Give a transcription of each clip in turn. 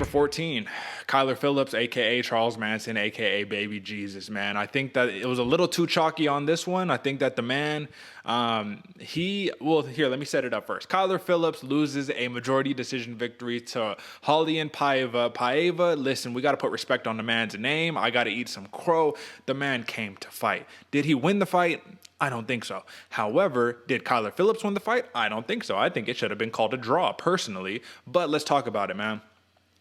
14, Kyler Phillips, a.k.a. Charles Manson, a.k.a. Baby Jesus, man. I think that it was a little too chalky on this one. I think that the man, here, let me set it up first. Kyler Phillips loses a majority decision victory to Raulian Paiva. Paiva, listen, we got to put respect on the man's name. I got to eat some crow. The man came to fight. Did he win the fight? I don't think so. However, did Kyler Phillips win the fight? I don't think so. I think it should have been called a draw, personally. But let's talk about it, man.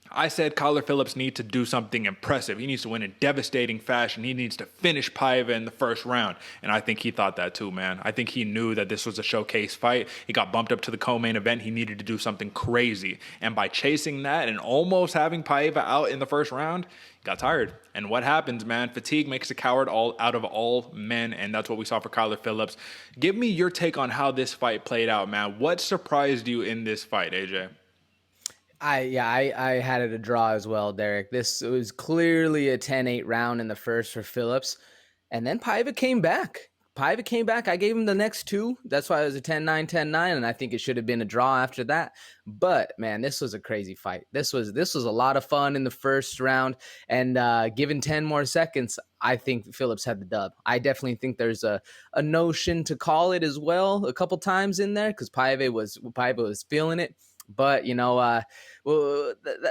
I said Kyler Phillips needs to do something impressive. He needs to win in devastating fashion. He needs to finish Paiva in the first round. And I think he thought that too, man. I think he knew that this was a showcase fight. He got bumped up to the co-main event. He needed to do something crazy. And by chasing that and almost having Paiva out in the first round, he got tired. And what happens, man? Fatigue makes a coward out of all men, and that's what we saw for Kyler Phillips. Give me your take on how this fight played out, man. What surprised you in this fight, AJ? I had it a draw as well, Derek. This was clearly a 10-8 round in the first for Phillips. And then Paiva came back. I gave him the next two. That's why it was a 10-9, 10-9, and I think it should have been a draw after that. But, man, this was a crazy fight. This was a lot of fun in the first round. And given 10 more seconds, I think Phillips had the dub. I definitely think there's a notion to call it as well a couple times in there because Paiva was feeling it. But,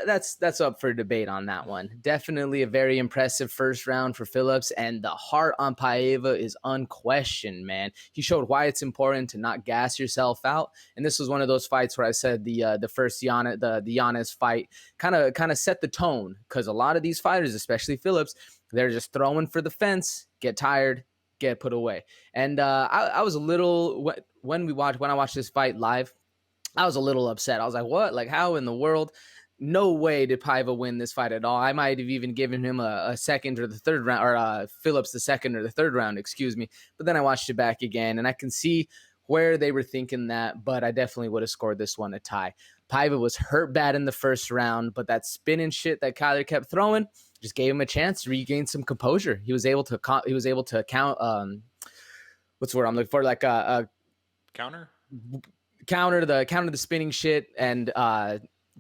that's up for debate on that one. Definitely a very impressive first round for Phillips, and the heart on Paiva is unquestioned, man. He showed why it's important to not gas yourself out. And this was one of those fights where I said the first Giannis fight kind of set the tone, because a lot of these fighters, especially Phillips, they're just throwing for the fence, get tired, get put away. And I was a little, when I watched this fight live, I was a little upset. I was like, what? Like, how in the world? No way did Paiva win this fight at all. I might have even given him a second or the third round, or Phillips the second or the third round, excuse me. But then I watched it back again, and I can see where they were thinking that, but I definitely would have scored this one a tie. Paiva was hurt bad in the first round, but that spinning shit that Kyler kept throwing just gave him a chance to regain some composure. He was able to count. What's the word I'm looking for? Like a counter the spinning shit and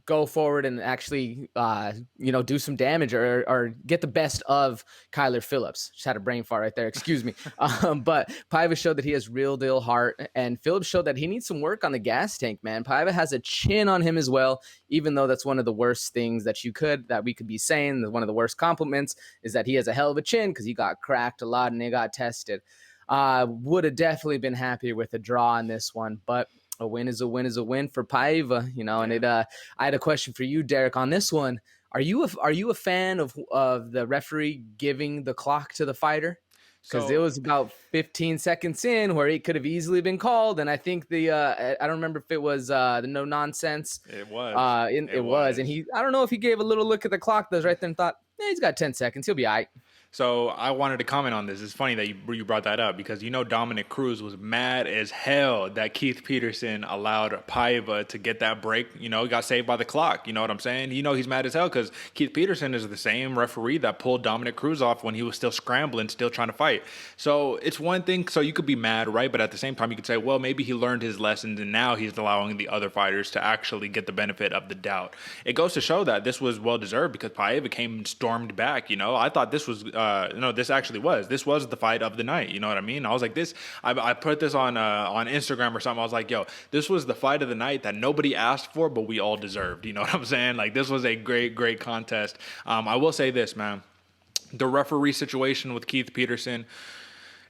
go forward and actually do some damage or get the best of Kyler Phillips. Just had a brain fart right there, excuse me. But Paiva showed that he has real deal heart, and Phillips showed that he needs some work on the gas tank, man. Paiva has a chin on him as well, even though that's one of the worst things that we could be saying. One of the worst compliments is that he has a hell of a chin, because he got cracked a lot and he got tested. Would have definitely been happier with a draw on this one, but a win is a win for Paiva, And I had a question for you, Derek, on this one. Are you a fan of the referee giving the clock to the fighter? Because it was about 15 seconds in where it could have easily been called, and I think I don't remember if it was the no nonsense. It was. It was, and I don't know if he gave a little look at the clock that was right there and thought, he's got 10 seconds, he'll be all right. So I wanted to comment on this. It's funny that you brought that up, because Dominic Cruz was mad as hell that Keith Peterson allowed Paiva to get that break. He got saved by the clock. You know what I'm saying? He's mad as hell because Keith Peterson is the same referee that pulled Dominic Cruz off when he was still scrambling, still trying to fight. So it's one thing. So you could be mad, right? But at the same time, you could say, well, maybe he learned his lessons and now he's allowing the other fighters to actually get the benefit of the doubt. It goes to show that this was well-deserved, because Paiva came and stormed back. I thought this was this was the fight of the night. You know what I mean? I was like, I put this on Instagram or something. I was like, yo, this was the fight of the night that nobody asked for, but we all deserved. You know what I'm saying? Like, this was a great contest. I will say this, man. The referee situation with Keith Peterson,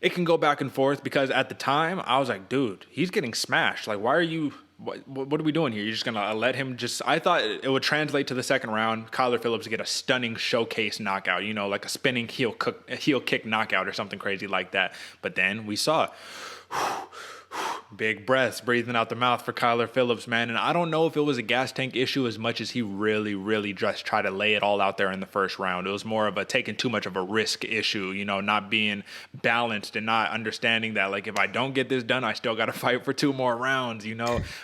it can go back and forth, because at the time I was like, dude, he's getting smashed. Like, why are you... What are we doing here? You're just going to let him just... I thought it would translate to the second round. Kyler Phillips get a stunning showcase knockout, like a spinning heel kick knockout or something crazy like that. But then we saw... big breaths breathing out the mouth for Kyler Phillips, man. And I don't know if it was a gas tank issue as much as he really just tried to lay it all out there in the first round. It was more of a taking too much of a risk issue, not being balanced and not understanding that, like, if I don't get this done, I still got to fight for 2 more rounds,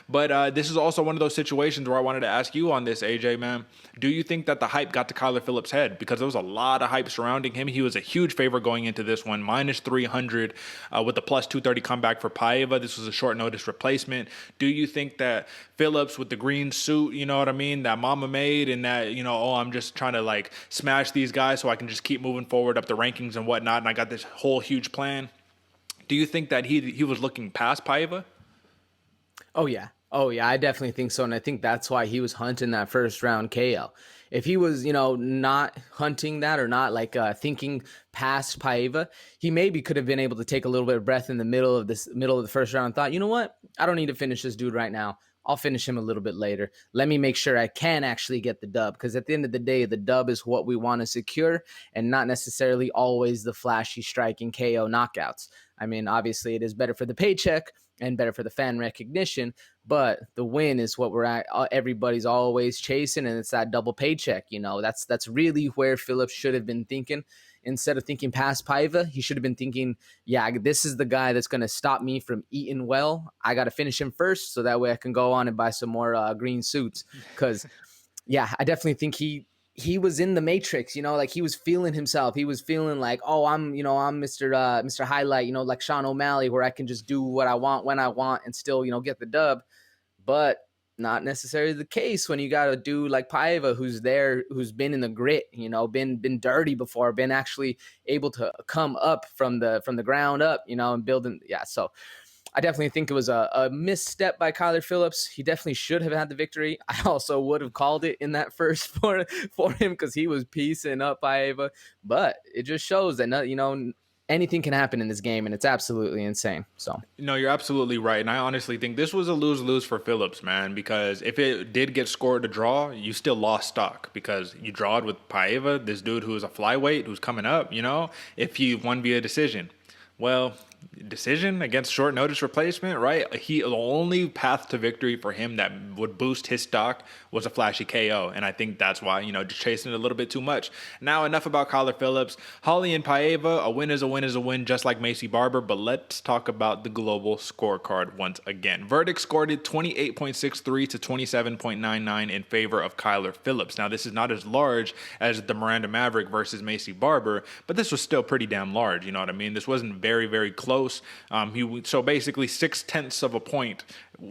But this is also one of those situations where I wanted to ask you on this, AJ, man. Do you think that the hype got to Kyler Phillips' head? Because there was a lot of hype surrounding him. He was a huge favorite going into this one, minus 300 with the plus 230 comeback for Paiva. This was a a short notice replacement. Do you think that Phillips with the green suit, you know what I mean, that mama made, and that, you know, oh, I'm just trying to like smash these guys so I can just keep moving forward up the rankings and whatnot, and I got this whole huge plan. Do you think that he was looking past Paiva? Oh yeah. Oh yeah, I definitely think so. And I think that's why he was hunting that first round KO. If he was, not hunting that or not like thinking past Paiva, he maybe could have been able to take a little bit of breath in the middle of the first round and thought, you know what? I don't need to finish this dude right now. I'll finish him a little bit later. Let me make sure I can actually get the dub, because at the end of the day, the dub is what we want to secure and not necessarily always the flashy striking KO knockouts. I mean, obviously it is better for the paycheck and better for the fan recognition, but the win is what we're at. Everybody's always chasing, and it's that double paycheck. That's really where Phillips should have been thinking. Instead of thinking past Paiva, he should have been thinking, yeah, this is the guy that's going to stop me from eating well. I got to finish him first so that way I can go on and buy some more green suits. Because, yeah, I definitely think he was in the matrix, like he was feeling himself. He was feeling like, oh, I'm Mr. Highlight, like Sean O'Malley, where I can just do what I want when I want and still, get the dub. But not necessarily the case when you got a dude like Paiva who's there, who's been in the grit, been dirty before, been actually able to come up from the ground up, and building. Yeah, so I definitely think it was a misstep by Kyler Phillips. He definitely should have had the victory. I also would have called it in that first for him because he was piecing up Paiva. But it just shows that, anything can happen in this game, and it's absolutely insane. So no, you're absolutely right, and I honestly think this was a lose-lose for Phillips, man. Because if it did get scored to draw, you still lost stock because you drawed with Paiva, this dude who is a flyweight who's coming up. If he won via decision, well, decision against short notice replacement, right? The only path to victory for him that would boost his stock was a flashy KO, and I think that's why, just chasing it a little bit too much. Now, enough about Kyler Phillips. Raulian Paiva, a win is a win is a win, just like Macy Barber, but let's talk about the global scorecard once again. Verdict scored it 28.63 to 27.99 in favor of Kyler Phillips. Now, this is not as large as the Miranda Maverick versus Macy Barber, but this was still pretty damn large, you know what I mean? This wasn't very, very close. So basically 0.6 of a point,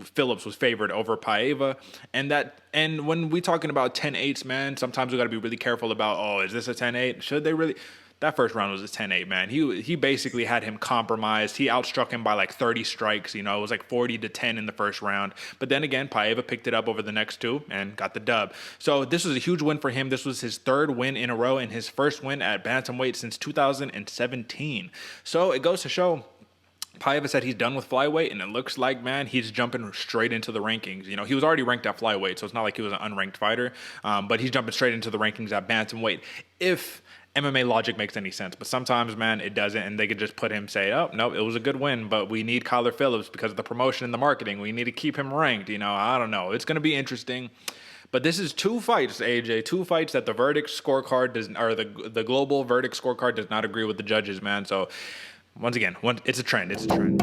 Phillips was favored over Paiva, and when we talking about 10-8s, man, sometimes we got to be really careful about, oh, is this a 10-8? Should they really? That first round was a 10-8, man. He basically had him compromised. He outstruck him by like 30 strikes. It was like 40-10 in the first round. But then again, Paiva picked it up over the next two and got the dub. So this was a huge win for him. This was his third win in a row and his first win at bantamweight since 2017. So it goes to show, Paiva said he's done with flyweight, and it looks like, man, he's jumping straight into the rankings. He was already ranked at flyweight, so it's not like he was an unranked fighter, but he's jumping straight into the rankings at bantamweight. If MMA logic makes any sense, but sometimes, man, it doesn't, and they could just put him, say, oh, no, it was a good win, but we need Kyler Phillips because of the promotion and the marketing. We need to keep him ranked. I don't know. It's going to be interesting. But this is two fights, AJ, two fights that the verdict scorecard the global verdict scorecard does not agree with the judges, man. So once again, it's a trend. It's a trend.